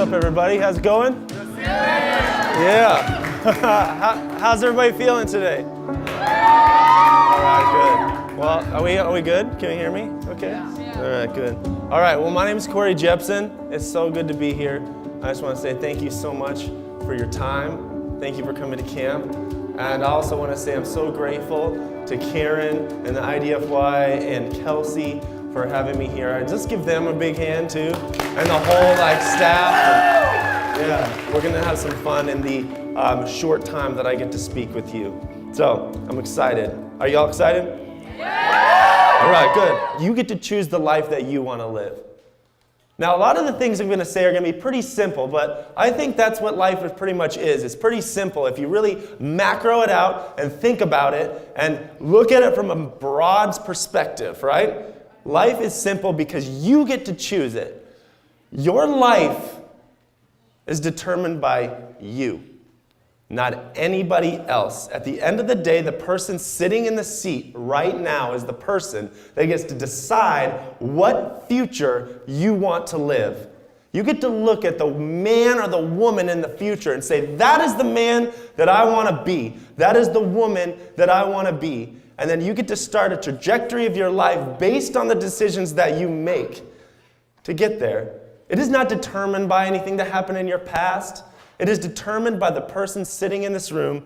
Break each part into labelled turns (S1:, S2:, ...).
S1: up, everybody? How's it going? Yeah. How's everybody feeling today? All right, good. Well, are we good? Can you hear me? Okay. All right, good. All right. Well, my name is Corey Jeppesen. It's so good to be here. I just want to say thank you so much for your time. Thank you for coming to camp. And I also want to say I'm so grateful to Karen and the IDFY and Kelsey for having me here. I just give them a big hand too, and the whole staff. And, yeah, we're gonna have some fun in the short time that I get to speak with you. So I'm excited. Are y'all excited? Yeah! All right, good. You get to choose the life that you want to live. Now, a lot of the things I'm going to say are going to be pretty simple, but I think that's what life pretty much is. It's pretty simple if you really macro it out and think about it and look at it from a broad perspective, right? Life is simple because you get to choose it. Your life is determined by you, not anybody else. At the end of the day, the person sitting in the seat right now is the person that gets to decide what future you want to live. You get to look at the man or the woman in the future and say, that is the man that I want to be. That is the woman that I want to be. And then you get to start a trajectory of your life based on the decisions that you make to get there. It is not determined by anything that happened in your past. It is determined by the person sitting in this room,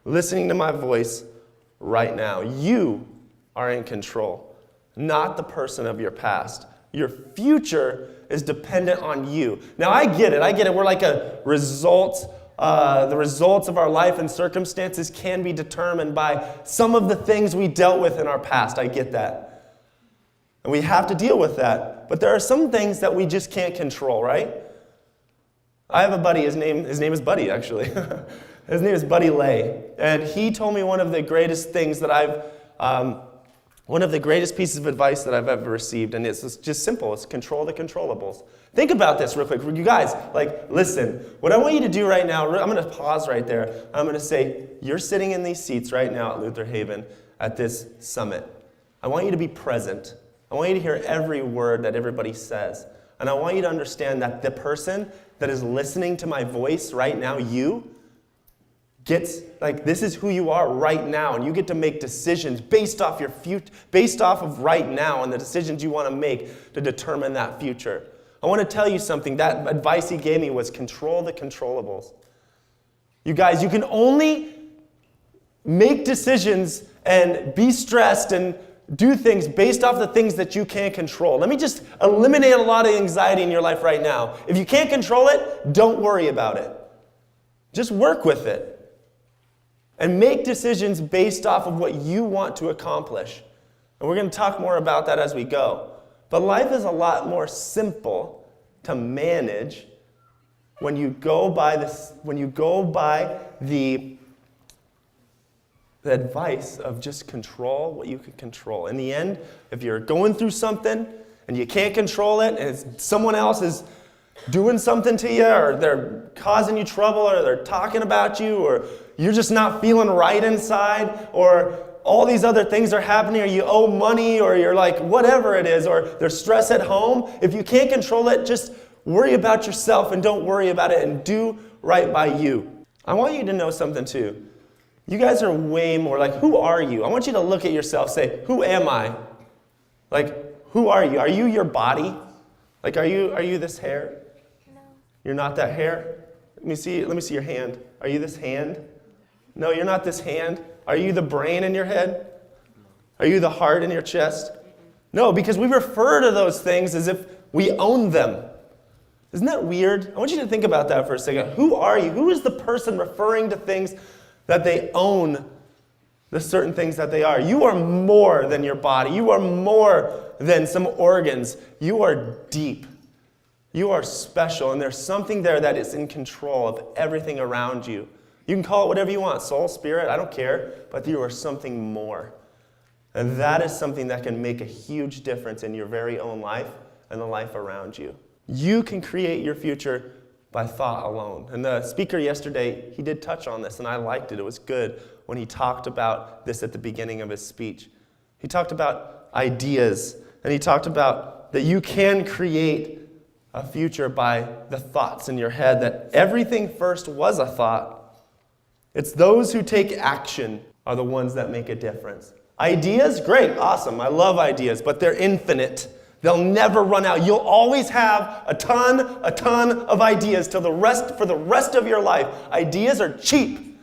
S1: listening to my voice right now. You are in control, not the person of your past. Your future is dependent on you. Now, I get it. We're like a result. The results of our life and circumstances can be determined by some of the things we dealt with in our past. I get that. And we have to deal with that. But there are some things that we just can't control, right? I have a buddy, his name is Buddy, actually. His name is Buddy Lay. And he told me one of the greatest things that one of the greatest pieces of advice that I've ever received, and it's just simple. It's control the controllables. Think about this real quick. You guys, listen. What I want you to do right now, I'm going to pause right there. I'm going to say, you're sitting in these seats right now at Lutherhaven at this summit. I want you to be present. I want you to hear every word that everybody says. And I want you to understand that the person that is listening to my voice right now, you, gets, this is who you are right now, and you get to make decisions based off your future, based off of right now and the decisions you want to make to determine that future. I want to tell you something. That advice he gave me was control the controllables. You guys, you can only make decisions and be stressed and do things based off the things that you can't control. Let me just eliminate a lot of anxiety in your life right now. If you can't control it, don't worry about it. Just work with it. And make decisions based off of what you want to accomplish. And we're going to talk more about that as we go. But life is a lot more simple to manage when you go by the advice of just control what you can control. In the end, if you're going through something and you can't control it, and someone else is doing something to you, or they're causing you trouble, or they're talking about you, or you're just not feeling right inside, or all these other things are happening, or you owe money, or you're whatever it is, or there's stress at home, if you can't control it, just worry about yourself and don't worry about it and do right by you. I want you to know something too. You guys are way more who are you? I want you to look at yourself, say, who am I? Who are you? Are you your body? Are you this hair?
S2: No.
S1: You're not that hair? Let me see your hand. Are you this hand? No, you're not this hand. Are you the brain in your head? Are you the heart in your chest? No, because we refer to those things as if we own them. Isn't that weird? I want you to think about that for a second. Who are you? Who is the person referring to things that they own the certain things that they are? You are more than your body. You are more than some organs. You are deep. You are special, and there's something there that is in control of everything around you. You can call it whatever you want, soul, spirit, I don't care, but you are something more. And that is something that can make a huge difference in your very own life and the life around you. You can create your future by thought alone. And the speaker yesterday, he did touch on this, and I liked it. It was good when he talked about this at the beginning of his speech. He talked about ideas, and he talked about that you can create a future by the thoughts in your head, that everything first was a thought. It's those who take action are the ones that make a difference. Ideas, great, awesome. I love ideas, but they're infinite. They'll never run out. You'll always have a ton of ideas for the rest of your life. Ideas are cheap.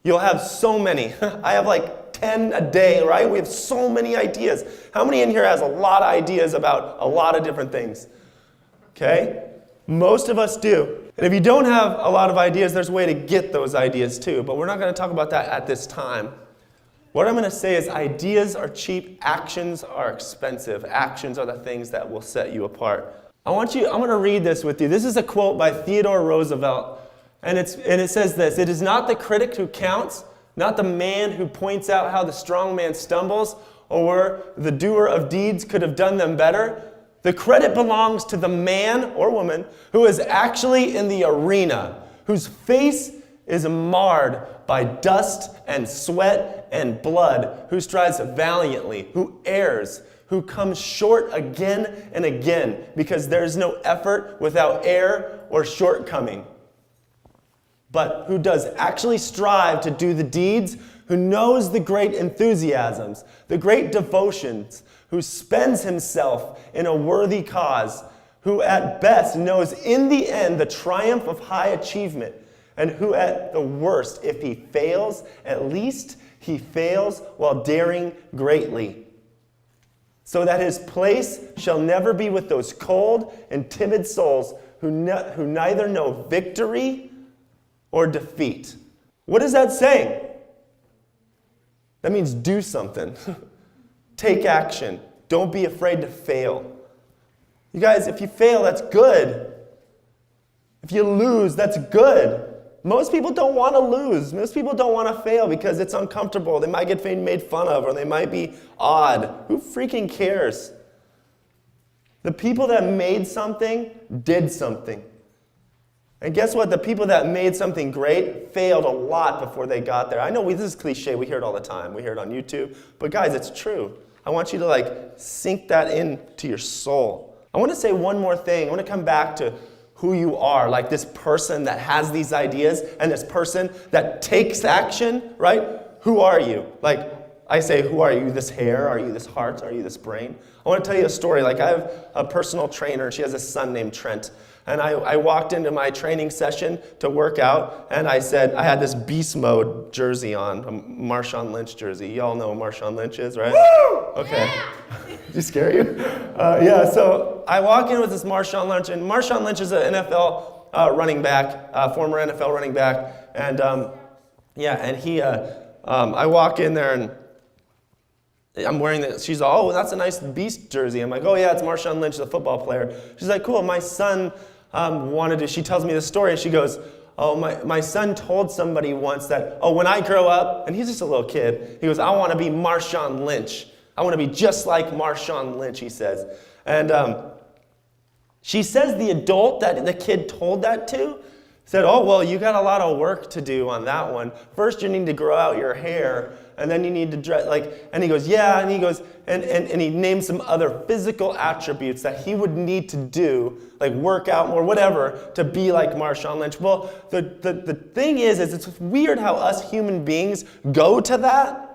S1: You'll have so many. I have like 10 a day, right? We have so many ideas. How many in here has a lot of ideas about a lot of different things? Okay? Most of us do. And if you don't have a lot of ideas, there's a way to get those ideas too. But we're not going to talk about that at this time. What I'm going to say is ideas are cheap, actions are expensive. Actions are the things that will set you apart. I'm going to read this with you. This is a quote by Theodore Roosevelt, and it says this: "It is not the critic who counts, not the man who points out how the strong man stumbles, or the doer of deeds could have done them better. The credit belongs to the man or woman who is actually in the arena, whose face is marred by dust and sweat and blood, who strives valiantly, who errs, who comes short again and again, because there is no effort without error or shortcoming. But who does actually strive to do the deeds, who knows the great enthusiasms, the great devotions, who spends himself in a worthy cause, who at best knows in the end the triumph of high achievement, and who at the worst, if he fails, at least he fails while daring greatly, so that his place shall never be with those cold and timid souls who neither know victory or defeat." What is that saying? That means do something. Take action. Don't be afraid to fail. You guys, if you fail, that's good. If you lose, that's good. Most people don't want to lose. Most people don't want to fail because it's uncomfortable. They might get made fun of, or they might be odd. Who freaking cares? The people that made something did something. And guess what? The people that made something great failed a lot before they got there. I know this is cliche. We hear it all the time. We hear it on YouTube. But guys, it's true. I want you to sink that into your soul. I want to say one more thing. I want to come back to who you are, like this person that has these ideas and this person that takes action, right? Who are you? Like I say, who are you? Are you this hair? Are you this heart? Are you this brain? I want to tell you a story. Like I have a personal trainer. She has a son named Trent. And I walked into my training session to work out, and I said, I had this beast mode jersey on, a Marshawn Lynch jersey. Y'all know who Marshawn Lynch is, right? Woo! Okay. Yeah. Did he scare you? Yeah, so I walk in with this Marshawn Lynch, and Marshawn Lynch is an NFL running back, former NFL running back. And I walk in there, and I'm wearing that. She's all, oh, that's a nice beast jersey. I'm like, oh yeah, it's Marshawn Lynch, the football player. She's like, cool, my son she tells me the story, and she goes, oh, my son told somebody once that, oh, when I grow up, and he's just a little kid, he goes, I want to be Marshawn Lynch. I want to be just like Marshawn Lynch, he says. And she says the adult that the kid told that to said, oh, well, you got a lot of work to do on that one. First, you need to grow out your hair, and then you need to dress, and he goes, yeah, and he goes, and he names some other physical attributes that he would need to do, like work out more, whatever, to be like Marshawn Lynch. Well, the thing is it's weird how us human beings go to that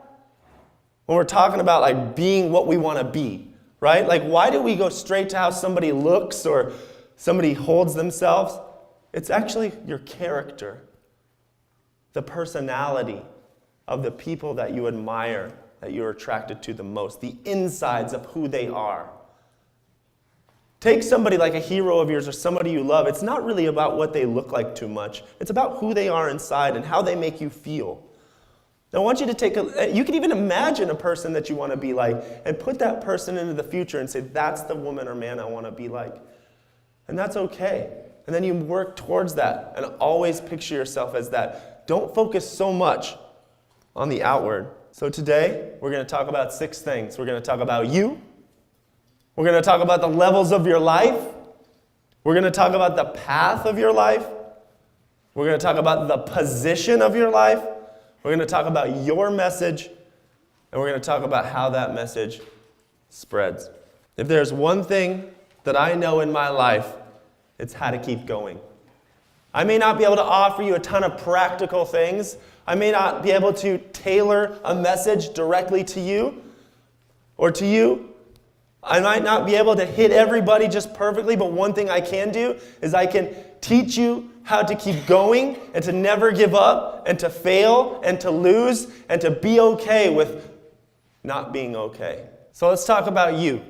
S1: when we're talking about like being what we want to be, right? Like, why do we go straight to how somebody looks or somebody holds themselves? It's actually your character, the personality of the people that you admire, that you're attracted to the most, the insides of who they are. Take somebody like a hero of yours or somebody you love. It's not really about what they look like too much. It's about who they are inside and how they make you feel. I want you to you can even imagine a person that you want to be like and put that person into the future and say, that's the woman or man I want to be like. And that's okay. And then you work towards that and always picture yourself as that. Don't focus so much on the outward. So today, we're going to talk about 6 things. We're going to talk about you. We're going to talk about the levels of your life. We're going to talk about the path of your life. We're going to talk about the position of your life. We're going to talk about your message. And we're going to talk about how that message spreads. If there's one thing that I know in my life, it's how to keep going. I may not be able to offer you a ton of practical things. I may not be able to tailor a message directly to you or to you. I might not be able to hit everybody just perfectly, but one thing I can do is I can teach you how to keep going and to never give up and to fail and to lose and to be okay with not being okay. So let's talk about you.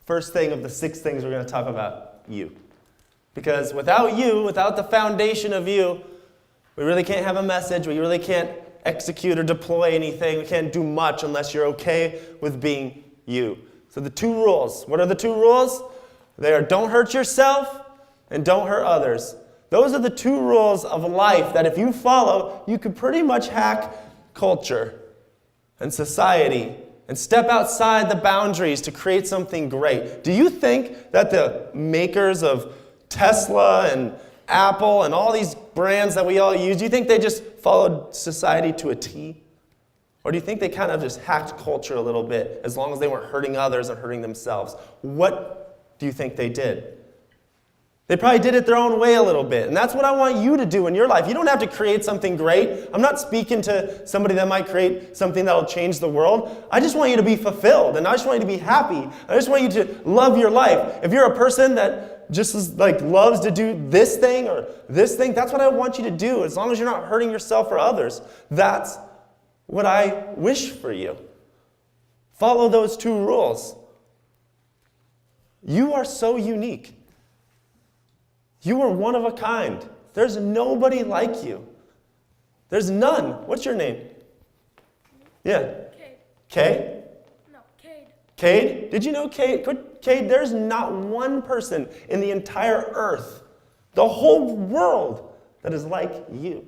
S1: First thing of the 6 things we're going to talk about, you. Because without you, without the foundation of you, we really can't have a message. We really can't execute or deploy anything. We can't do much unless you're okay with being you. So the 2 rules. What are the 2 rules? They are don't hurt yourself and don't hurt others. Those are the 2 rules of life that if you follow, you could pretty much hack culture and society and step outside the boundaries to create something great. Do you think that the makers of Tesla and Apple and all these brands that we all use, do you think they just followed society to a T? Or do you think they kind of just hacked culture a little bit as long as they weren't hurting others and hurting themselves? What do you think they did? They probably did it their own way a little bit. And that's what I want you to do in your life. You don't have to create something great. I'm not speaking to somebody that might create something that will change the world. I just want you to be fulfilled. And I just want you to be happy. I just want you to love your life. If you're a person that just loves to do this thing or this thing, that's what I want you to do. As long as you're not hurting yourself or others. That's what I wish for you. Follow those 2 rules. You are so unique. You are one of a kind. There's nobody like you. There's none. What's your name? Yeah.
S2: Cade.
S1: Kay?
S2: No, Cade.
S1: Cade? Did you know Cade? Cade, there's not one person in the entire earth, the whole world, that is like you.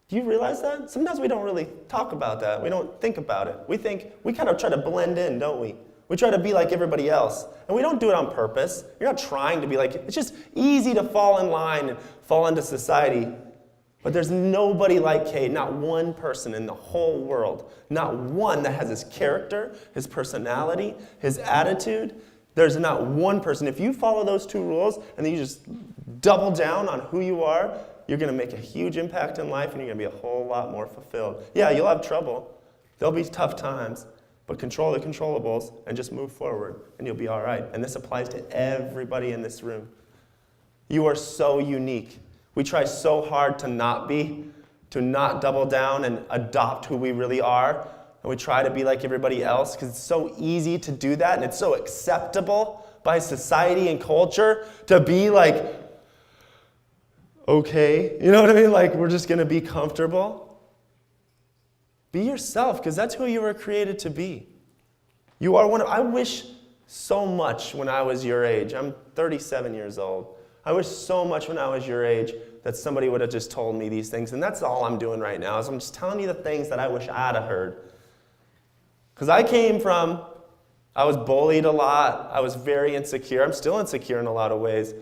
S1: Do you realize that? Sometimes we don't really talk about that. We don't think about it. We kind of try to blend in, don't we? We try to be like everybody else. And we don't do it on purpose. You're not trying to be like, it's just easy to fall in line and fall into society. But there's nobody like Cade, not one person in the whole world. Not one that has his character, his personality, his attitude. There's not one person. If you follow those 2 rules and then you just double down on who you are, you're going to make a huge impact in life and you're going to be a whole lot more fulfilled. Yeah, you'll have trouble. There'll be tough times. But control the controllables and just move forward, and you'll be all right. And this applies to everybody in this room. You are so unique. We try so hard to not be, to not double down and adopt who we really are. And we try to be like everybody else because it's so easy to do that, and it's so acceptable by society and culture to be like, okay, you know what I mean? Like, we're just going to be comfortable. Be yourself, because that's who you were created to be. You are I wish so much when I was your age. I'm 37 years old. I wish so much when I was your age that somebody would have just told me these things. And that's all I'm doing right now, is I'm just telling you the things that I wish I'd have heard. Because I was bullied a lot. I was very insecure. I'm still insecure in a lot of ways.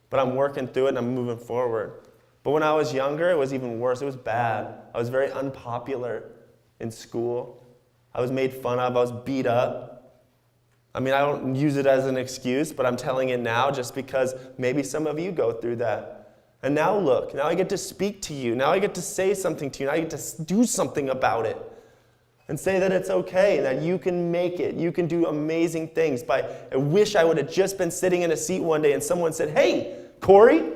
S1: But I'm working through it and I'm moving forward. But when I was younger, it was even worse. It was bad. I was very unpopular in school. I was made fun of. I was beat up. I mean, I don't use it as an excuse, but I'm telling it now just because maybe some of you go through that. And now look, now I get to speak to you. Now I get to say something to you. Now I get to do something about it. And say that it's okay, that you can make it. You can do amazing things. I wish I would have just been sitting in a seat one day and someone said, hey, Corey,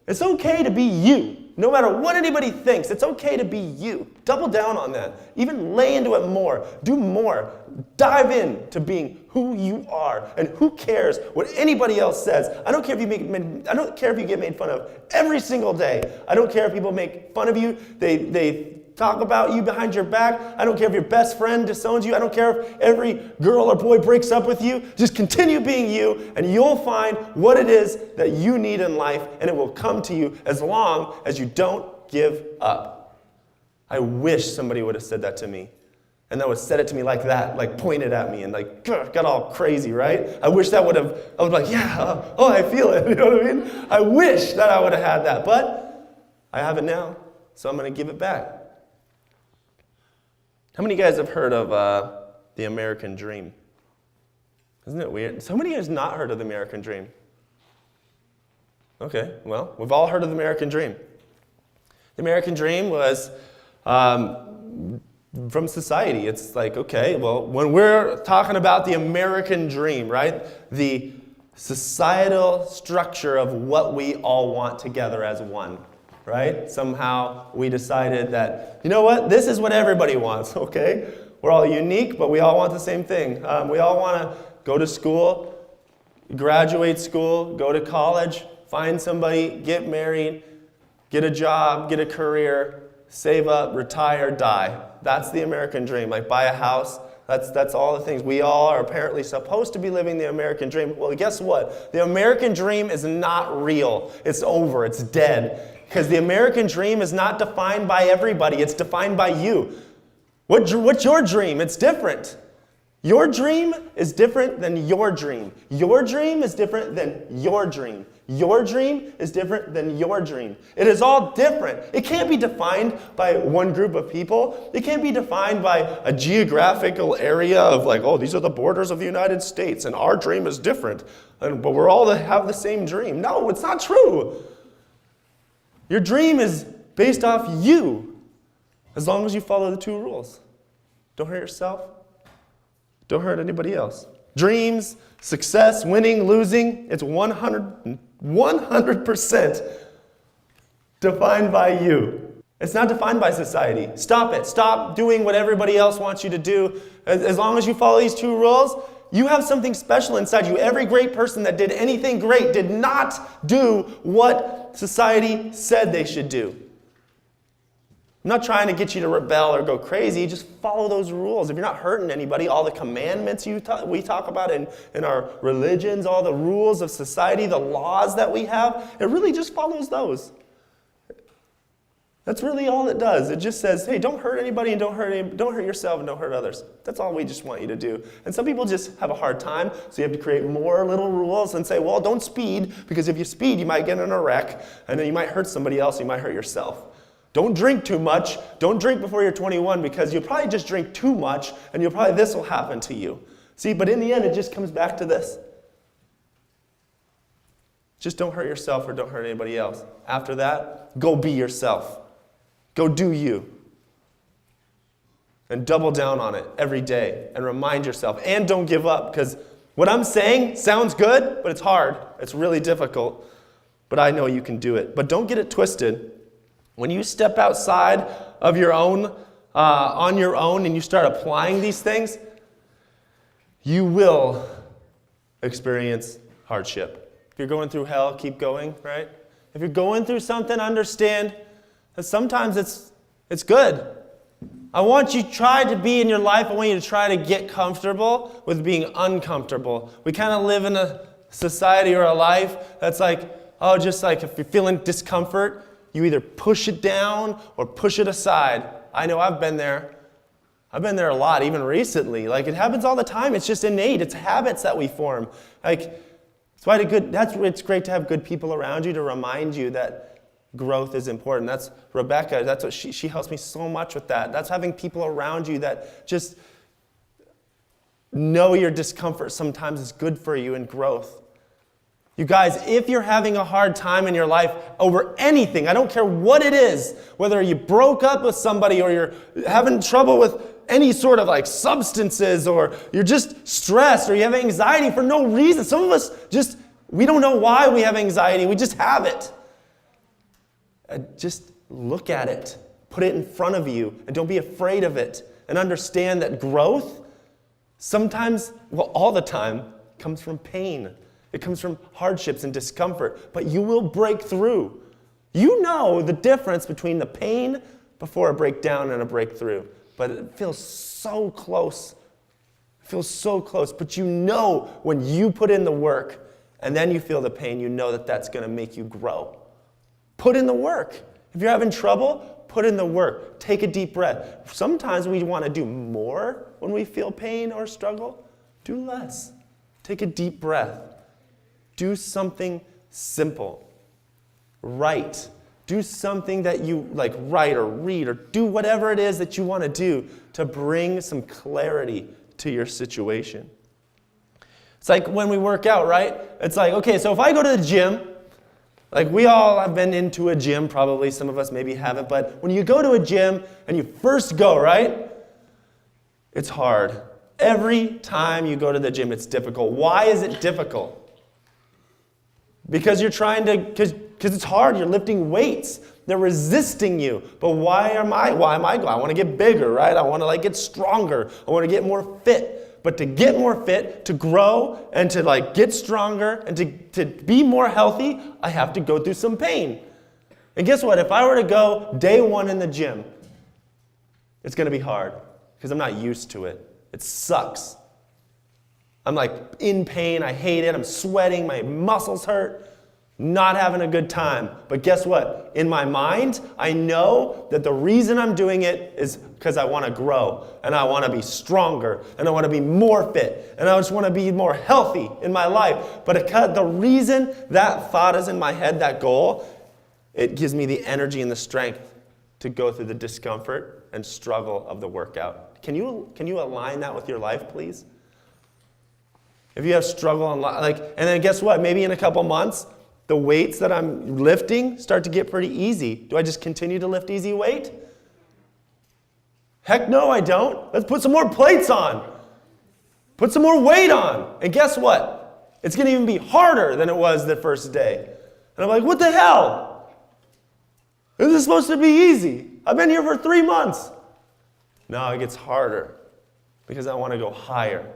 S1: it's okay to be you. No matter what anybody thinks, it's okay to be you. Double down on that. Even lay into it more. Do more. Dive in to being who you are. And who cares what anybody else says? I don't care if I don't care if you get made fun of every single day. I don't care if people make fun of you. They talk about you behind your back. I don't care if your best friend disowns you. I don't care if every girl or boy breaks up with you. Just continue being you, and you'll find what it is that you need in life, and it will come to you as long as you don't give up. I wish somebody would have said that to me. And that would said it to me like that, like pointed at me and like got all crazy, right? I wish that would have, I was like, yeah, oh, I feel it, you know what I mean? I wish that I would have had that, but I have it now, so I'm going to give it back. How many of you guys have heard of the American dream? Isn't it weird? Somebody has not heard of the American dream. Okay, well, we've all heard of the American dream. The American dream was from society. It's like, okay, well, when we're talking about the American dream, right? The societal structure of what we all want together as one, right? Somehow we decided that, you know what? This is what everybody wants, okay? We're all unique, but we all want the same thing. We all want to go to school, graduate school, go to college, find somebody, get married, get a job, get a career, save up, retire, die. That's the American dream. Like buy a house. That's all the things. We all are apparently supposed to be living the American dream. Well, guess what? The American dream is not real. It's over. It's dead. Because the American dream is not defined by everybody. It's defined by you. What's your dream? It's different. Your dream is different than your dream. Your dream is different than your dream. Your dream is different than your dream. It is all different. It can't be defined by one group of people. It can't be defined by a geographical area of like, oh, these are the borders of the United States, and our dream is different. But we're all to have the same dream. No, it's not true. Your dream is based off you, as long as you follow the 2 rules. Don't hurt yourself. Don't hurt anybody else. Dreams, success, winning, losing, it's 100% defined by you. It's not defined by society. Stop it. Stop doing what everybody else wants you to do. As long as you follow these 2 rules, you have something special inside you. Every great person that did anything great did not do what society said they should do. I'm not trying to get you to rebel or go crazy. Just follow those rules. If you're not hurting anybody, all the commandments we talk about in our religions, all the rules of society, the laws that we have, it really just follows those. That's really all it does. It just says, hey, don't hurt anybody and don't hurt yourself and don't hurt others. That's all we just want you to do. And some people just have a hard time, so you have to create more little rules and say, well, don't speed, because if you speed, you might get in a wreck, and then you might hurt somebody else, you might hurt yourself. Don't drink too much. Don't drink before you're 21, because you'll probably just drink too much, and this will happen to you. See, but in the end, it just comes back to this. Just don't hurt yourself or don't hurt anybody else. After that, go be yourself. Go do you. And double down on it every day and remind yourself. And don't give up, because what I'm saying sounds good, but it's hard. It's really difficult. But I know you can do it. But don't get it twisted. When you step outside of your own, on your own, and you start applying these things, you will experience hardship. If you're going through hell, keep going, right? If you're going through something, understand that sometimes it's good. I want you to try to be in your life, I want you to try to get comfortable with being uncomfortable. We kind of live in a society or a life that's like, oh, just like if you're feeling discomfort, you either push it down or push it aside. I know I've been there. I've been there a lot, even recently. Like, it happens all the time. It's just innate. It's habits that we form. Like, it's great to have good people around you to remind you that growth is important. That's Rebecca. That's what she helps me so much with that. That's having people around you that just know your discomfort sometimes is good for you in growth. You guys, if you're having a hard time in your life over anything, I don't care what it is, whether you broke up with somebody or you're having trouble with any sort of like substances, or you're just stressed, or you have anxiety for no reason. Some of us we don't know why we have anxiety. We just have it. Just look at it. Put it in front of you, and don't be afraid of it. And understand that growth sometimes, well, all the time, comes from pain. It comes from hardships and discomfort, but you will break through. You know the difference between the pain before a breakdown and a breakthrough, but it feels so close. It feels so close, but you know when you put in the work and then you feel the pain, you know that that's going to make you grow. Put in the work. If you're having trouble, put in the work. Take a deep breath. Sometimes we want to do more when we feel pain or struggle. Do less. Take a deep breath. Do something simple. Write. Do something that you like, write or read, or do whatever it is that you want to do to bring some clarity to your situation. It's like when we work out, right? It's like, okay, so if I go to the gym, like we all have been into a gym, probably some of us maybe haven't, but when you go to a gym and you first go, right? It's hard. Every time you go to the gym, it's difficult. Why is it difficult? Because you're trying to, because it's hard. You're lifting weights. They're resisting you. But why am I going? I want to get bigger, right? I want to get stronger. I want to get more fit. But to get more fit, to grow, and to get stronger, and to be more healthy, I have to go through some pain. And guess what? If I were to go day one in the gym, it's going to be hard because I'm not used to it. It sucks. I'm in pain. I hate it. I'm sweating. My muscles hurt. Not having a good time. But guess what? In my mind, I know that the reason I'm doing it is because I want to grow, and I want to be stronger, and I want to be more fit, and I just want to be more healthy in my life. But the reason that thought is in my head, that goal, it gives me the energy and the strength to go through the discomfort and struggle of the workout. Can you align that with your life, please? If you have struggle and then guess what? Maybe in a couple months, the weights that I'm lifting start to get pretty easy. Do I just continue to lift easy weight? Heck no, I don't. Let's put some more plates on. Put some more weight on. And guess what? It's going to even be harder than it was the first day. And I'm like, what the hell? This is supposed to be easy. I've been here for 3 months. No, it gets harder because I want to go higher.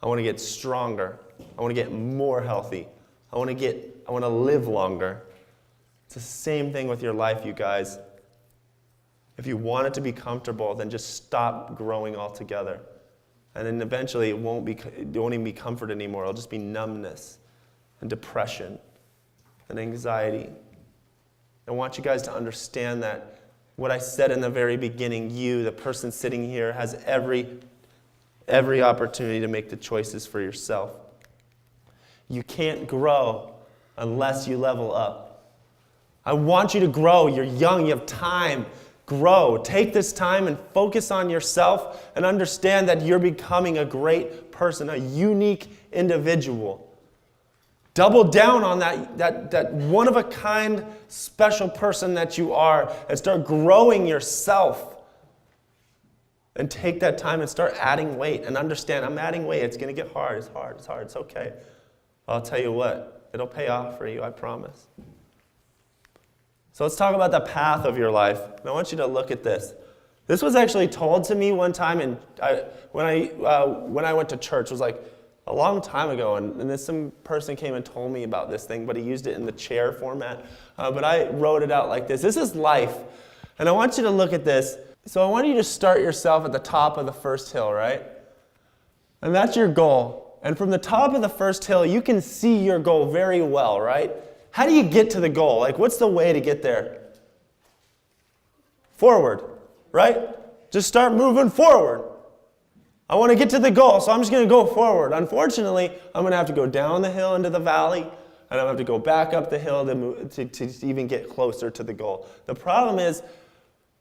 S1: I want to get stronger. I want to get more healthy. I want to live longer. It's the same thing with your life, you guys. If you want it to be comfortable, then just stop growing altogether. And then eventually it won't even be comfort anymore. It'll just be numbness and depression and anxiety. I want you guys to understand that what I said in the very beginning, you, the person sitting here, has every opportunity to make the choices for yourself. You can't grow unless you level up. I want you to grow. You're young. You have time. Grow. Take this time and focus on yourself and understand that you're becoming a great person, a unique individual. Double down on that one-of-a-kind special person that you are and start growing yourself. And take that time and start adding weight and understand, I'm adding weight. It's going to get hard. It's hard. It's okay. I'll tell you what, it'll pay off for you, I promise. So let's talk about the path of your life. And I want you to look at this. This was actually told to me one time when I went to church. It was a long time ago, and some person came and told me about this thing, but he used it in the chair format. But I wrote it out like this. This is life. And I want you to look at this. So I want you to start yourself at the top of the first hill, right? And that's your goal. And from the top of the first hill, you can see your goal very well, right? How do you get to the goal? What's the way to get there? Forward, right? Just start moving forward. I want to get to the goal, so I'm just going to go forward. Unfortunately, I'm going to have to go down the hill into the valley, and I'm going to have to go back up the hill to even get closer to the goal. The problem is,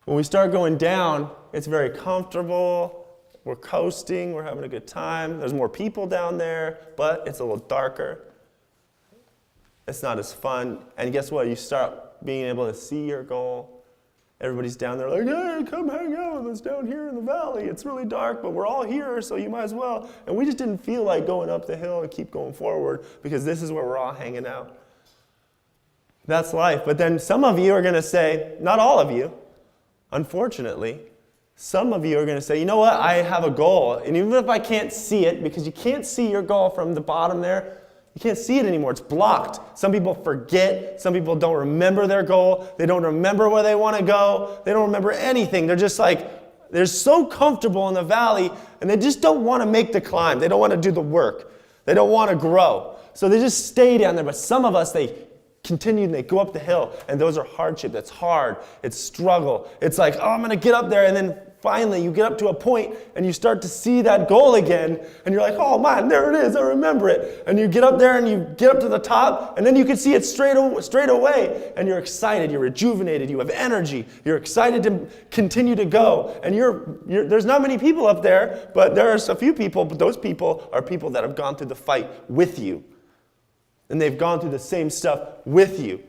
S1: when we start going down, it's very comfortable. We're coasting, we're having a good time. There's more people down there, but it's a little darker. It's not as fun. And guess what? You start being able to see your goal. Everybody's down there hey, come hang out with us down here in the valley. It's really dark, but we're all here, so you might as well. And we just didn't feel like going up the hill and keep going forward because this is where we're all hanging out. That's life. But then some of you are going to say, not all of you, unfortunately, some of you are going to say, you know what, I have a goal. And even if I can't see it, because you can't see your goal from the bottom there, you can't see it anymore. It's blocked. Some people forget. Some people don't remember their goal. They don't remember where they want to go. They don't remember anything. They're just they're so comfortable in the valley, and they just don't want to make the climb. They don't want to do the work. They don't want to grow. So they just stay down there. But some of us, they continue and they go up the hill, and those are hardship. It's hard. It's struggle. It's I'm going to get up there, and then finally you get up to a point and you start to see that goal again, and you're like, oh man, there it is, I remember it. And you get up there and you get up to the top, and then you can see it straight away, and you're excited, you're rejuvenated, you have energy, you're excited to continue to go. And there's not many people up there, but there are a few people, but those people are people that have gone through the fight with you. And they've gone through the same stuff with you.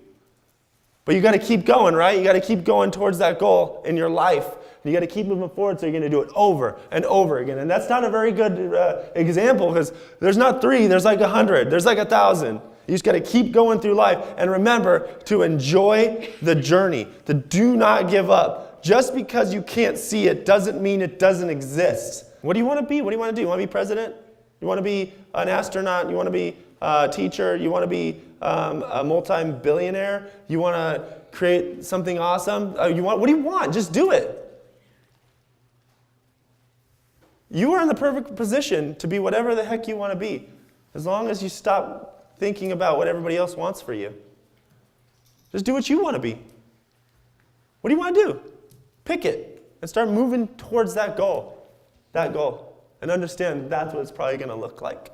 S1: But you got to keep going, right? You got to keep going towards that goal in your life. You got to keep moving forward, so you're going to do it over and over again. And that's not a very good example, because there's not 3, there's like 100, there's like 1,000. You just got to keep going through life. And remember to enjoy the journey, to do not give up. Just because you can't see it doesn't mean it doesn't exist. What do you want to be? What do you want to do? You want to be president? You want to be an astronaut? You want to be a teacher? You want to be a multi-billionaire? You want to create something awesome? What do you want? Just do it. You are in the perfect position to be whatever the heck you want to be, as long as you stop thinking about what everybody else wants for you. Just do what you want to be. What do you want to do? Pick it and start moving towards that goal, and understand that's what it's probably going to look like.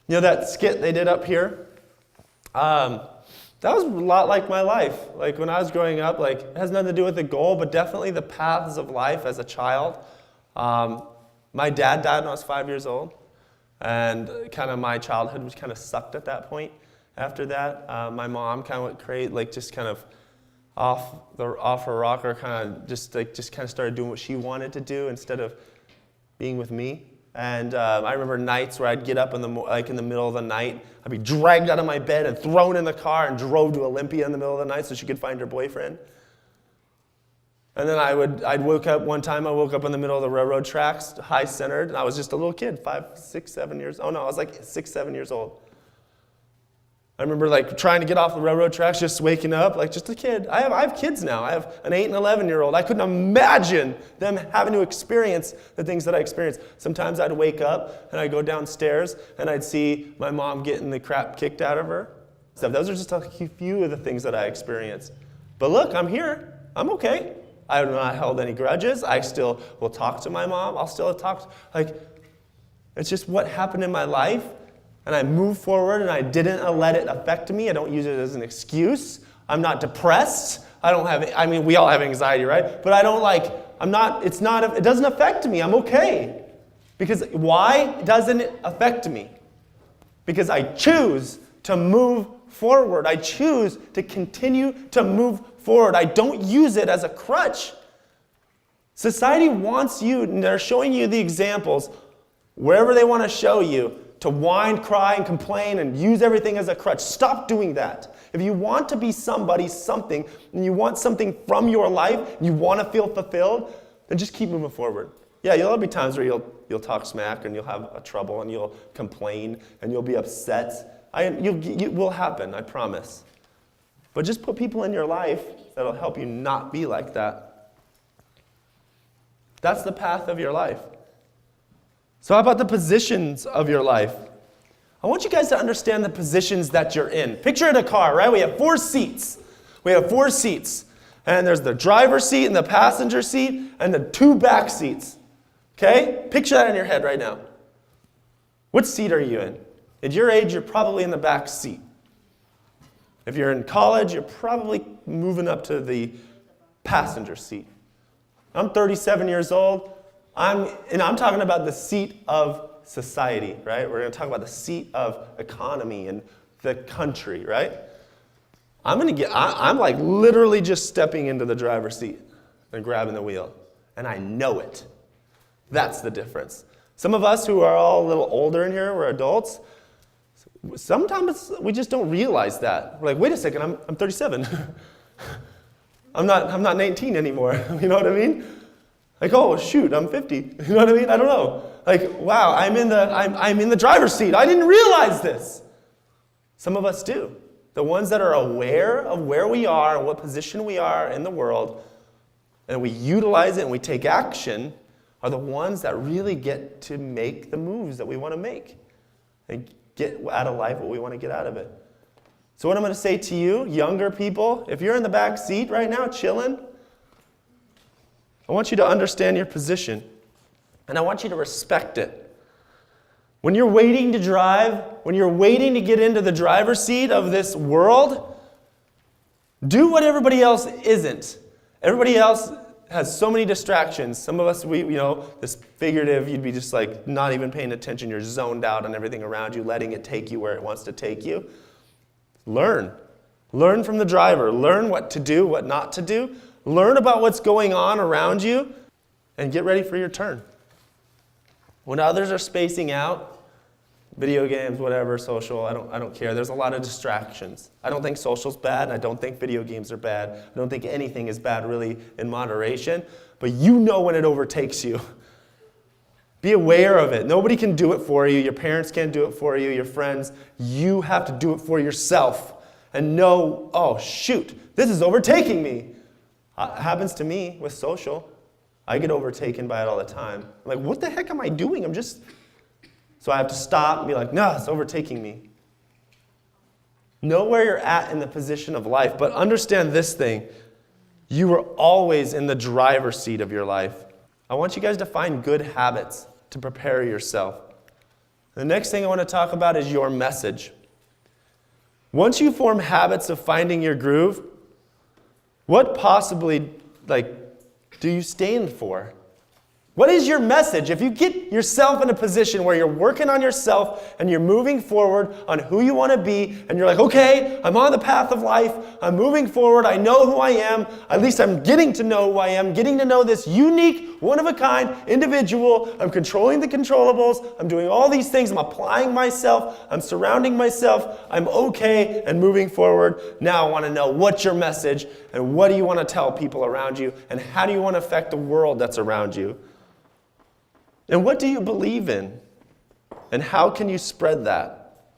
S1: You know that skit they did up here? That was a lot like my life. Like when I was growing up, like it has nothing to do with the goal, but definitely the paths of life as a child. My dad died when I was 5 years old, and kind of my childhood was kind of sucked at that point. After that, my mom kind of went crazy, like just kind of off her rocker, kind of just kind of started doing what she wanted to do instead of being with me. And I remember nights where I'd get up in the middle of the night. I'd be dragged out of my bed and thrown in the car and drove to Olympia in the middle of the night so she could find her boyfriend. And then I'd wake up one time. I woke up in the middle of the railroad tracks, high centered, and I was just a little kid, 5, 6, 7 years. Oh no, I was like 6, 7 years old. I remember like trying to get off the railroad tracks, just waking up, like just a kid. I have kids now. I have an 8 and 11-year-old. I couldn't imagine them having to experience the things that I experienced. Sometimes I'd wake up and I'd go downstairs and I'd see my mom getting the crap kicked out of her. So those are just a few of the things that I experienced. But look, I'm here. I'm okay. I have not held any grudges. I still will talk to my mom. I'll still talk. It's just what happened in my life. And I moved forward, and I didn't let it affect me. I don't use it as an excuse. I'm not depressed. We all have anxiety, right? But it doesn't affect me. I'm okay. Because why doesn't it affect me? Because I choose to move forward. I choose to continue to move forward. I don't use it as a crutch. Society wants you, and they're showing you the examples wherever they want to show you, to whine, cry, and complain, and use everything as a crutch. Stop doing that. If you want to be somebody, something, and you want something from your life, you want to feel fulfilled, then just keep moving forward. Yeah, there'll be times where you'll talk smack, and you'll have a trouble, and you'll complain, and you'll be upset. It will happen, I promise. But just put people in your life that'll help you not be like that. That's the path of your life. So how about the positions of your life? I want you guys to understand the positions that you're in. Picture in a car, right? We have 4 seats. And there's the driver's seat and the passenger seat and the 2 back seats. Okay? Picture that in your head right now. What seat are you in? At your age, you're probably in the back seat. If you're in college, you're probably moving up to the passenger seat. I'm 37 years old. I'm talking about the seat of society, right? We're going to talk about the seat of economy and the country, right? I'm like literally just stepping into the driver's seat and grabbing the wheel. And I know it. That's the difference. Some of us who are all a little older in here, we're adults, sometimes we just don't realize that. We're like, wait a second, I'm 37. I'm not 19 anymore. You know what I mean? Like, oh shoot, I'm 50. You know what I mean? I don't know. Like, wow, I'm in the driver's seat. I didn't realize this. Some of us do. The ones that are aware of where we are and what position we are in the world, and we utilize it and we take action, are the ones that really get to make the moves that we want to make and get out of life what we want to get out of it. So what I'm going to say to you, younger people, if you're in the back seat right now chilling, I want you to understand your position, and I want you to respect it. When you're waiting to drive, when you're waiting to get into the driver's seat of this world, do what everybody else isn't. Everybody else has so many distractions. Some of us, this figurative, you'd be just like not even paying attention. You're zoned out on everything around you, letting it take you where it wants to take you. Learn. Learn from the driver. Learn what to do, what not to do. Learn about what's going on around you, and get ready for your turn. When others are spacing out, video games, whatever, social, I don't care. There's a lot of distractions. I don't think social's bad, and I don't think video games are bad. I don't think anything is bad really in moderation, but you know when it overtakes you. Be aware of it. Nobody can do it for you. Your parents can't do it for you, your friends. You have to do it for yourself and know, oh shoot, this is overtaking me. It happens to me with social. I get overtaken by it all the time. I'm like, what the heck am I doing? So I have to stop and be like, no, it's overtaking me. Know where you're at in the position of life, but understand this thing. You are always in the driver's seat of your life. I want you guys to find good habits to prepare yourself. The next thing I want to talk about is your message. Once you form habits of finding your groove, what possibly do you stand for? What is your message? If you get yourself in a position where you're working on yourself and you're moving forward on who you want to be, and you're like, okay, I'm on the path of life, I'm moving forward, I know who I am, at least I'm getting to know who I am, getting to know this unique, one-of-a-kind individual, I'm controlling the controllables, I'm doing all these things, I'm applying myself, I'm surrounding myself, I'm okay and moving forward. Now I want to know what's your message and what do you want to tell people around you and how do you want to affect the world that's around you? And what do you believe in? And how can you spread that?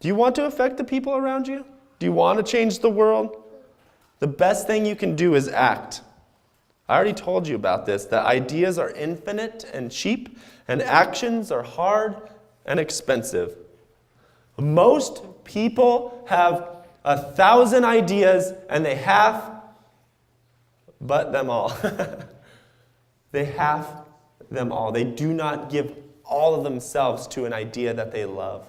S1: Do you want to affect the people around you? Do you want to change the world? The best thing you can do is act. I already told you about this, that ideas are infinite and cheap, and actions are hard and expensive. Most people have 1,000 ideas, and they half but them all. They half them all. They do not give all of themselves to an idea that they love.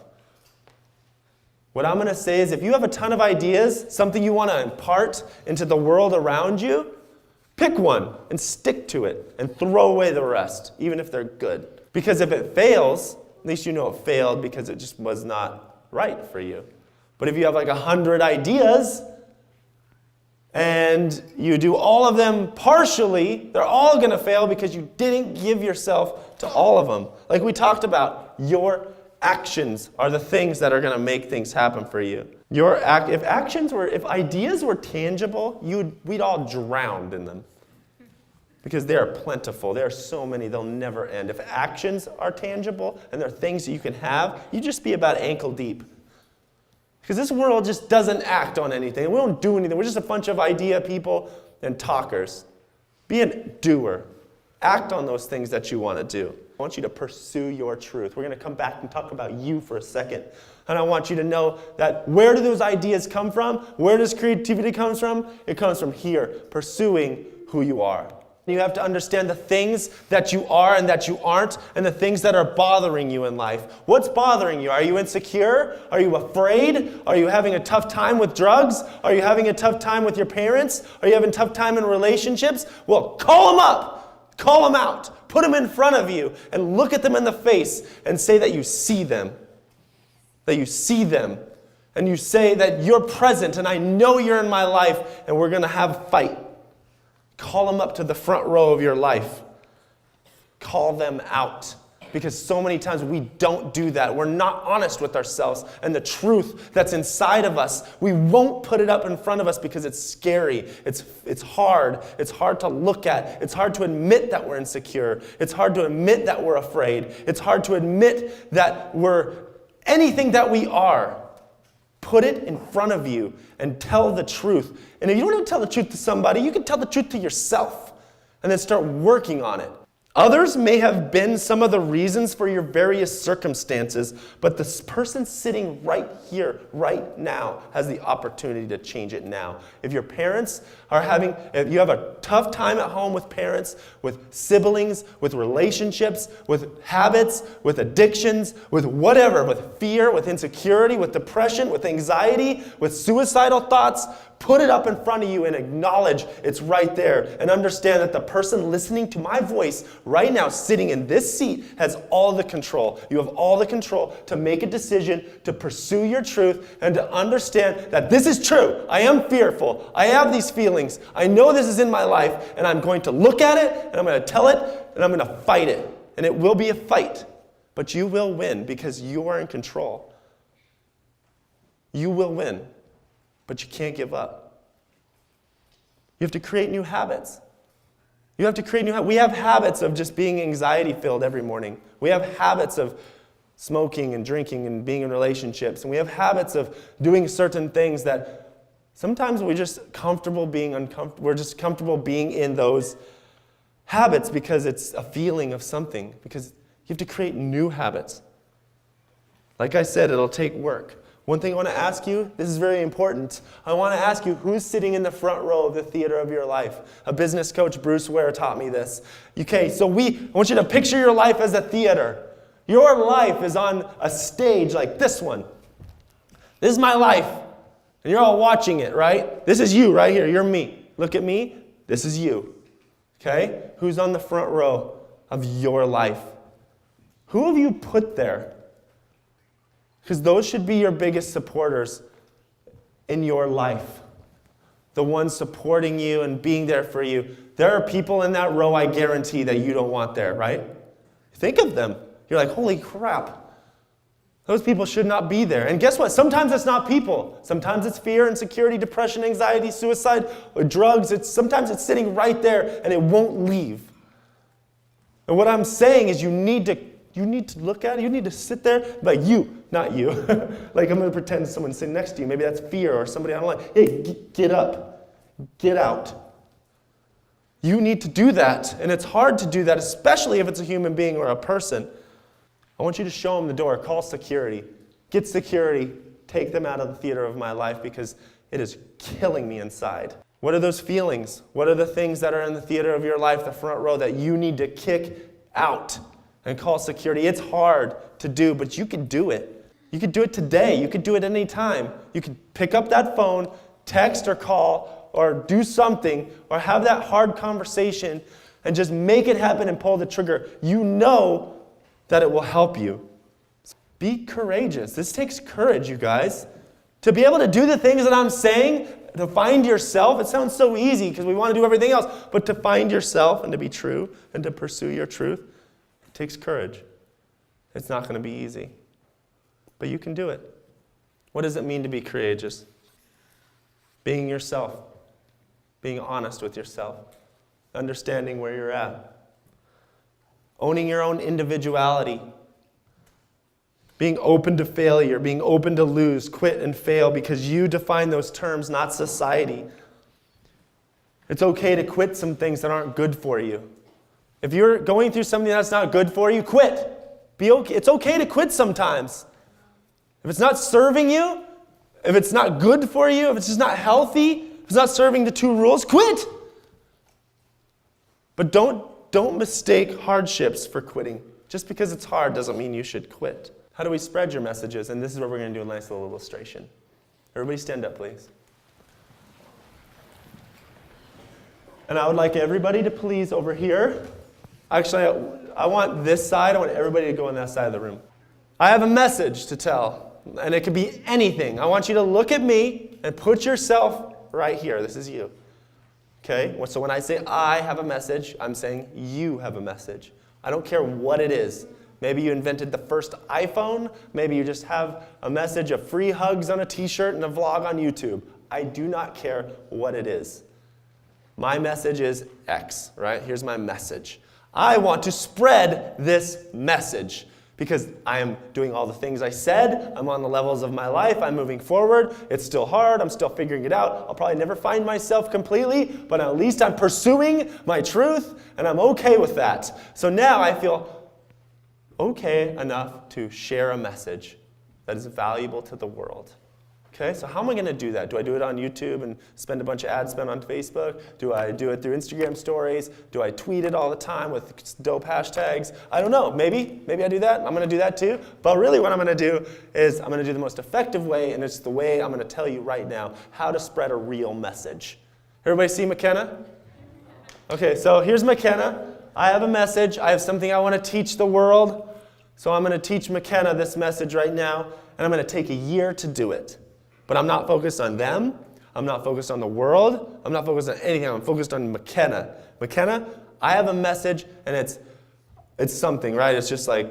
S1: What I'm going to say is if you have a ton of ideas, something you want to impart into the world around you, pick one and stick to it and throw away the rest, even if they're good. Because if it fails, at least you know it failed because it just was not right for you. But if you have 100 ideas, and you do all of them partially, they're all going to fail because you didn't give yourself to all of them. Like we talked about, your actions are the things that are going to make things happen for you. If ideas were tangible, we'd all drown in them. Because they are plentiful. There are so many, they'll never end. If actions are tangible and they're things that you can have, you'd just be about ankle deep. Because this world just doesn't act on anything. We don't do anything. We're just a bunch of idea people and talkers. Be a doer. Act on those things that you want to do. I want you to pursue your truth. We're going to come back and talk about you for a second. And I want you to know that where do those ideas come from? Where does creativity come from? It comes from here, pursuing who you are. You have to understand the things that you are and that you aren't, and the things that are bothering you in life. What's bothering you? Are you insecure? Are you afraid? Are you having a tough time with drugs? Are you having a tough time with your parents? Are you having a tough time in relationships? Well, call them up. Call them out. Put them in front of you and look at them in the face and say that you see them. That you see them. And you say that you're present and I know you're in my life and we're going to have a fight. Call them up to the front row of your life. Call them out. Because so many times we don't do that. We're not honest with ourselves and the truth that's inside of us. We won't put it up in front of us because it's scary. It's hard. It's hard to look at. It's hard to admit that we're insecure. It's hard to admit that we're afraid. It's hard to admit that we're anything that we are. Put it in front of you and tell the truth. And if you don't want to tell the truth to somebody, you can tell the truth to yourself and then start working on it. Others may have been some of the reasons for your various circumstances, but this person sitting right here, right now, has the opportunity to change it now. If your parents if you have a tough time at home with parents, with siblings, with relationships, with habits, with addictions, with whatever, with fear, with insecurity, with depression, with anxiety, with suicidal thoughts, put it up in front of you and acknowledge it's right there. And understand that the person listening to my voice right now, sitting in this seat, has all the control. You have all the control to make a decision, to pursue your truth, and to understand that this is true. I am fearful. I have these feelings. I know this is in my life, and I'm going to look at it, and I'm going to tell it, and I'm going to fight it. And it will be a fight, but you will win because you are in control. You will win. But you can't give up. You have to create new habits. You have to create new habits. We have habits of just being anxiety-filled every morning. We have habits of smoking and drinking and being in relationships. And we have habits of doing certain things that sometimes we're just comfortable being uncomfortable. We're just comfortable being in those habits because it's a feeling of something. Because you have to create new habits. Like I said, it'll take work. One thing I want to ask you, this is very important. I want to ask you, who's sitting in the front row of the theater of your life? A business coach, Bruce Ware, taught me this. Okay, so I want you to picture your life as a theater. Your life is on a stage like this one. This is my life. And you're all watching it, right? This is you right here. You're me. Look at me. This is you. Okay? Who's on the front row of your life? Who have you put there? Because those should be your biggest supporters in your life. The ones supporting you and being there for you. There are people in that row, I guarantee, that you don't want there, right? Think of them. You're like, holy crap. Those people should not be there. And guess what? Sometimes it's not people. Sometimes it's fear, insecurity, depression, anxiety, suicide, or drugs. Sometimes it's sitting right there and it won't leave. And what I'm saying is you need to look at it. You need to sit there, like you, not you. Like I'm going to pretend someone's sitting next to you. Maybe that's fear or somebody I don't like. Hey, get up. Get out. You need to do that. And it's hard to do that, especially if it's a human being or a person. I want you to show them the door. Call security. Get security. Take them out of the theater of my life because it is killing me inside. What are those feelings? What are the things that are in the theater of your life, the front row, that you need to kick out? And call security. It's hard to do, but you can do it. You could do it today. You could do it any time. You could pick up that phone, text or call, or do something, or have that hard conversation, and just make it happen and pull the trigger. You know that it will help you. Be courageous. This takes courage, you guys. To be able to do the things that I'm saying, to find yourself, it sounds so easy because we want to do everything else, but to find yourself and to be true and to pursue your truth, takes courage. It's not going to be easy. But you can do it. What does it mean to be courageous? Being yourself. Being honest with yourself. Understanding where you're at. Owning your own individuality. Being open to failure. Being open to lose, quit, and fail because you define those terms, not society. It's okay to quit some things that aren't good for you. If you're going through something that's not good for you, quit. Be okay. It's okay to quit sometimes. If it's not serving you, if it's not good for you, if it's just not healthy, if it's not serving the 2 rules, quit. But don't mistake hardships for quitting. Just because it's hard doesn't mean you should quit. How do we spread your messages? And this is where we're going to do a nice little illustration. Everybody stand up, please. And I would like everybody to please over here. Actually, I want this side. I want everybody to go on that side of the room. I have a message to tell, and it could be anything. I want you to look at me and put yourself right here. This is you. Okay? So when I say I have a message, I'm saying you have a message. I don't care what it is. Maybe you invented the first iPhone. Maybe you just have a message of free hugs on a t-shirt and a vlog on YouTube. I do not care what it is. My message is X, right? Here's my message. I want to spread this message because I am doing all the things I said. I'm on the levels of my life. I'm moving forward. It's still hard. I'm still figuring it out. I'll probably never find myself completely, but at least I'm pursuing my truth, and I'm okay with that. So now I feel okay enough to share a message that is valuable to the world. Okay, so how am I going to do that? Do I do it on YouTube and spend a bunch of ad spend on Facebook? Do I do it through Instagram stories? Do I tweet it all the time with dope hashtags? I don't know. Maybe I do that. I'm going to do that too. But really what I'm going to do is I'm going to do the most effective way, and it's the way I'm going to tell you right now how to spread a real message. Everybody see McKenna? Okay, so here's McKenna. I have a message. I have something I want to teach the world. So I'm going to teach McKenna this message right now, and I'm going to take a year to do it. But I'm not focused on them. I'm not focused on the world. I'm not focused on anything. I'm focused on McKenna. McKenna, I have a message, and it's something, right? It's just like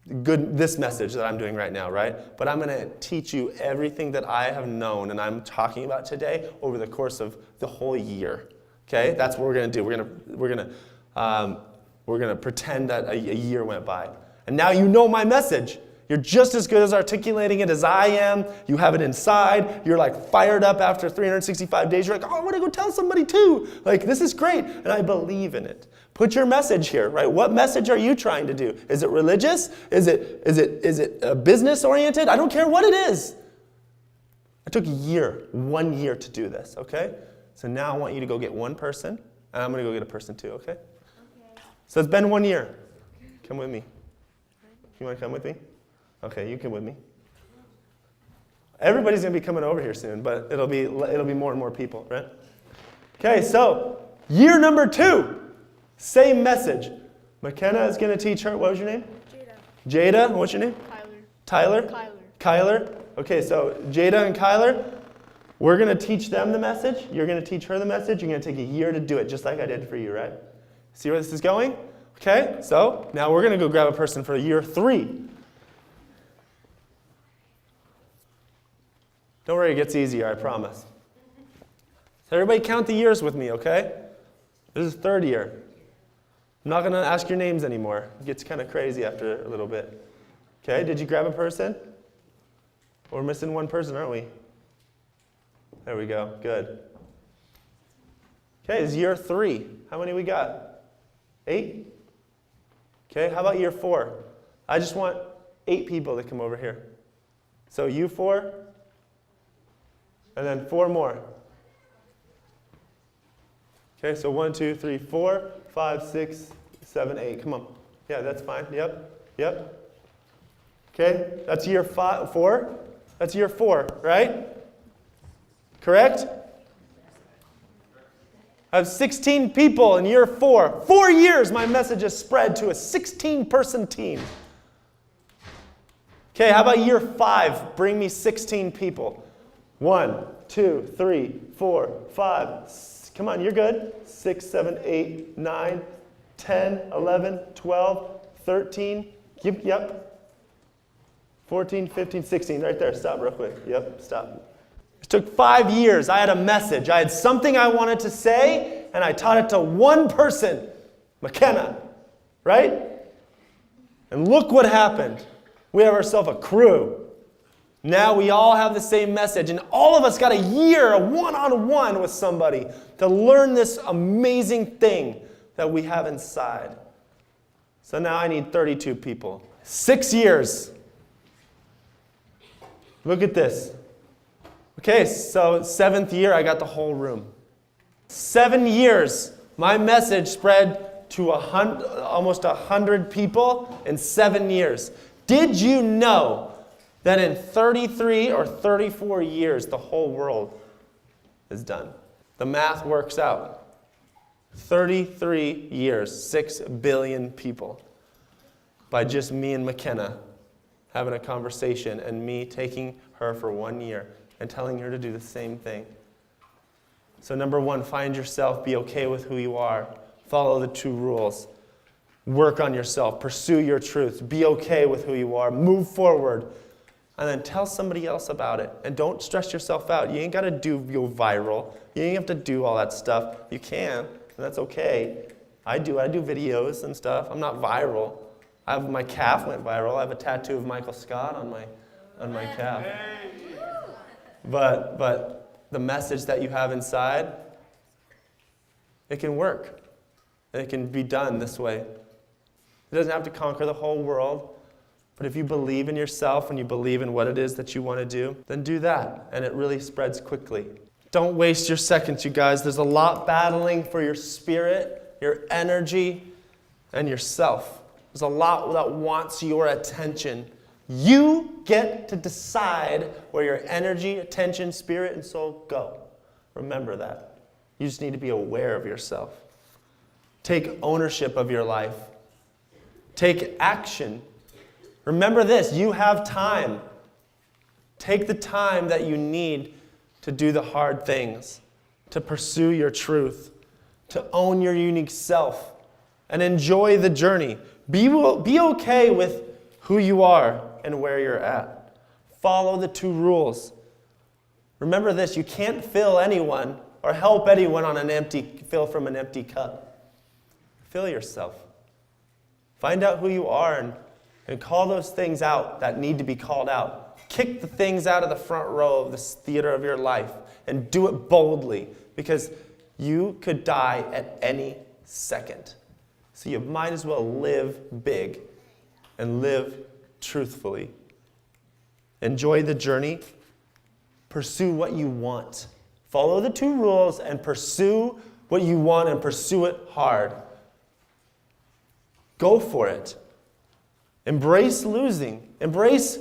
S1: this message that I'm doing right now, right? But I'm going to teach you everything that I have known and I'm talking about today over the course of the whole year. Okay? That's what we're going to do. We're going to pretend that a year went by. And now you know my message. You're just as good as articulating it as I am. You have it inside. You're like fired up after 365 days. You're like, oh, I want to go tell somebody too. Like, this is great. And I believe in it. Put your message here, right? What message are you trying to do? Is it religious? Is it business oriented? I don't care what it is. I took 1 year to do this, okay? So now I want you to go get one person, and I'm going to go get a person too, okay? Okay. So it's been 1 year. Come with me. You want to come with me? Okay, you come with me. Everybody's going to be coming over here soon, but it'll be more and more people, right? Okay, so year number 2, same message. McKenna is going to teach her. What was your name? Jada. Jada. What's your name? Tyler. Kyler. Kyler. Okay, so Jada and Kyler, we're going to teach them the message. You're going to teach her the message. You're going to take a year to do it, just like I did for you, right? See where this is going? Okay, so now we're going to go grab a person for year 3. Don't worry, it gets easier, I promise. So everybody count the years with me, okay? This is 3rd year. I'm not going to ask your names anymore. It gets kind of crazy after a little bit. Okay, did you grab a person? We're missing one person, aren't we? There we go, good. Okay, it's year 3. How many we got? 8? Okay, how about year 4? I just want 8 people to come over here. So you 4, and then 4 more. Okay, so 1, 2, 3, 4, 5, 6, 7, 8. Come on. Yeah, that's fine. Yep. Okay, that's year 4. That's year 4, right? Correct? I have 16 people in year 4. 4 years my message has spread to a 16-person team. Okay, how about year 5? Bring me 16 people. 1, 2, 3, 4, 5. Come on, you're good. 6, 7, 8, 9, 10, 11, 12, 13. Yep. 14, 15, 16. Right there. Stop real quick. Yep, stop. It took 5 years. I had a message. I had something I wanted to say, and I taught it to one person, McKenna. Right? And look what happened. We have ourselves a crew. Now we all have the same message, and all of us got a year, a one-on-one with somebody to learn this amazing thing that we have inside. So now I need 32 people. 6 years. Look at this. Okay, so 7th year, I got the whole room. 7 years, my message spread to almost 100 people in 7 years. Did you know that in 33 or 34 years, the whole world is done? The math works out. 33 years, 6 billion people, by just me and McKenna having a conversation and me taking her for 1 year and telling her to do the same thing. So number 1, find yourself, be okay with who you are, follow the 2 rules, work on yourself, pursue your truth, be okay with who you are, move forward, and then tell somebody else about it. And don't stress yourself out. You ain't got to go viral. You ain't have to do all that stuff. You can, and that's okay. I do videos and stuff. I'm not viral. My calf went viral. I have a tattoo of Michael Scott on my calf. But the message that you have inside, it can work. And it can be done this way. It doesn't have to conquer the whole world. But if you believe in yourself and you believe in what it is that you want to do, then do that. And it really spreads quickly. Don't waste your seconds, you guys. There's a lot battling for your spirit, your energy, and yourself. There's a lot that wants your attention. You get to decide where your energy, attention, spirit, and soul go. Remember that. You just need to be aware of yourself. Take ownership of your life. Take action. Remember this, you have time. Take the time that you need to do the hard things, to pursue your truth, to own your unique self, and enjoy the journey. Be okay with who you are and where you're at. Follow the 2 rules. Remember this, you can't fill anyone or help anyone fill from an empty cup. Fill yourself. Find out who you are and call those things out that need to be called out. Kick the things out of the front row of this theater of your life and do it boldly, because you could die at any second. So you might as well live big and live truthfully. Enjoy the journey. Pursue what you want. Follow the 2 rules and pursue what you want and pursue it hard. Go for it. Embrace losing. Embrace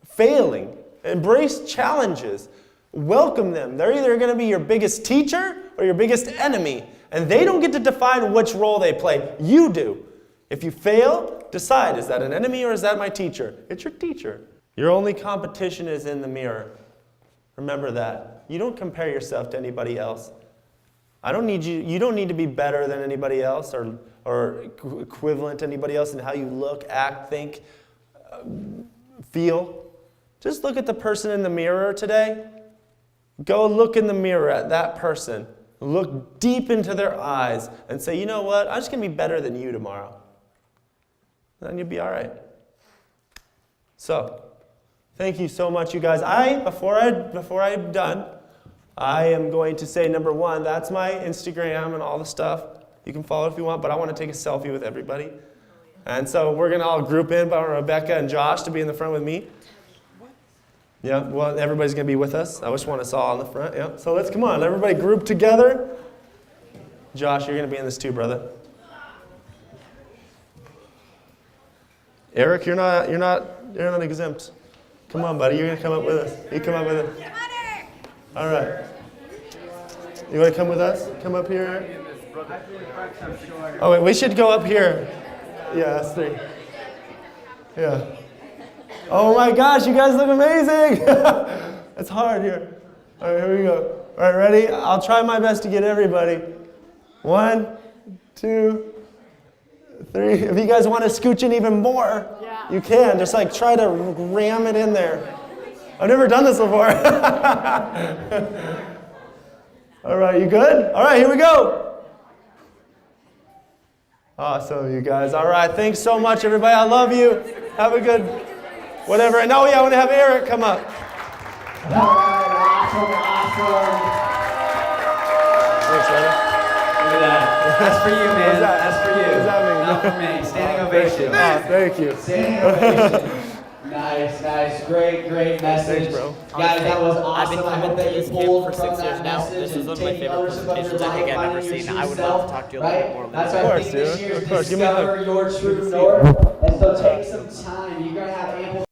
S1: failing. Embrace challenges. Welcome them. They're either going to be your biggest teacher or your biggest enemy. And they don't get to define which role they play. You do. If you fail, decide, is that an enemy or is that my teacher? It's your teacher. Your only competition is in the mirror. Remember that. You don't compare yourself to anybody else. You don't need to be better than anybody else or equivalent to anybody else in how you look, act, think, feel. Just look at the person in the mirror today. Go look in the mirror at that person. Look deep into their eyes and say, you know what? I'm just going to be better than you tomorrow. Then you'll be all right. So, thank you so much, you guys. Before I'm done, I am going to say, number 1, that's my Instagram and all the stuff. You can follow if you want, but I want to take a selfie with everybody. And so we're going to all group in, but I want Rebecca and Josh to be in the front with me. Yeah, well, everybody's going to be with us. I just want us all in the front. Yeah. So come on, everybody group together. Josh, you're going to be in this too, brother. Eric, you're not exempt. Come on, buddy, you're going to come up with us. You come up with us. Come on, Eric. All right. You want to come with us? Come up here, Eric. Oh, wait, we should go up here. Yeah, that's 3. Yeah. Oh my gosh, you guys look amazing. It's hard here. All right, here we go. All right, ready? I'll try my best to get everybody. 1, 2, 3. If you guys want to scooch in even more, you can. Just try to ram it in there. I've never done this before. All right, you good? All right, here we go. Awesome, you guys. All right, thanks so much, everybody. I love you. Have a good whatever. And I want to have Eric come up.
S2: All right, awesome.
S1: Thanks, brother.
S2: Look at that. That's for you, man. That's for you.
S1: What does that mean?
S2: Not for me. Standing ovation.
S1: Thank you.
S2: Standing ovation. Nice. Great message.
S1: Thanks, bro.
S2: Guys, that was awesome.
S3: I've been coming to this camp for 6 years now. This is one of my favorite presentations I think I've ever seen. I would love to talk to you a little bit more.
S2: That's
S1: Of
S2: our
S1: course,
S2: thing this
S1: dude.
S2: year,
S1: Of course. Give me a hug.
S2: discover your true north. And so take some time. You're going to have ample